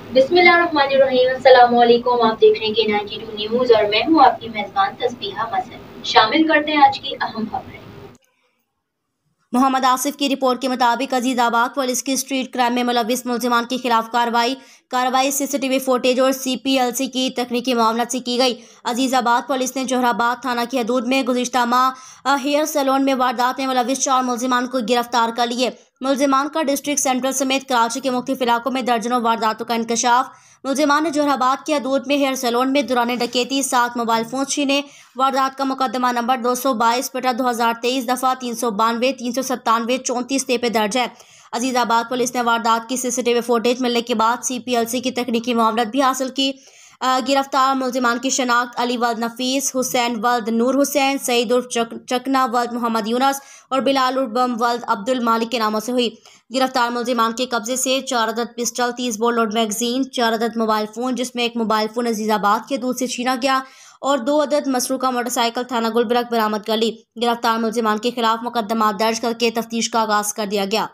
बिस्मिल्लाहिर्रहमानिर्रहीम। अस्सलाम वालेकुम। आप देख रहे हैं K92 न्यूज़ और मैं हूँ आपकी मेज़बान तस्बीहा मसन। शामिल करते हैं आज की अहम खबरें। मोहम्मद आसिफ की रिपोर्ट के मुताबिक अजीज़ाबाद पुलिस की स्ट्रीट क्राइम में मुलविस मुल्जिमान के खिलाफ कार्रवाई सीसीटीवी फुटेज और CPLC की तकनीकी मामलत से की गई। अजीज़ाबाद पुलिस ने जोहराबाद थाना की हदूद में गुज़िश्ता माह हेयर सैलून में वारदात में मुलविस 4 मुल्जिमान को गिरफ्तार कर लिए। मुल्जिमान का डिस्ट्रिक्ट सेंट्रल समेत कराची के मुख्तलिफ इलाकों में दर्जनों वारदातों का इंकशाफ। मुल्जिमान ने जोहराबाद की हदूद में हेयर सैलून में दौरान डकैती 7 मोबाइल फोन छीने। वारदात का मुकदमा नंबर 222/2023 दफ़ा 392 397 34 पे दर्ज है। अजीज़ाबाद पुलिस ने वारदात की CCTV फुटेज मिलने के बाद CPLC की तकनीकी मामलत भी हासिल की। गिरफ्तार मुल्जिमान की शनाख्त अली वल्द नफीस, हुसैन वल्द नूर हुसैन, सईद उर्फ चकना वल्द मोहम्मद यूनस और बिलाल उर्फ बम वल्द अब्दुल मालिक के नामों से हुई। गिरफ्तार मुल्जिमान के कब्जे से 4 अदद पिस्टल, 30 बोर लोड मैगजीन, 4 अदद मोबाइल फ़ोन जिसमें एक मोबाइल फ़ोन अजीज़ाबाद के दूध से छीना गया और 2 अदद मसरूका मोटरसाइकिल थाना गुलबर्ग बरामद कर ली। गिरफ्तार मुल्जिमान के खिलाफ मुकदमा दर्ज करके तफ्तीश का आगाज कर दिया गया।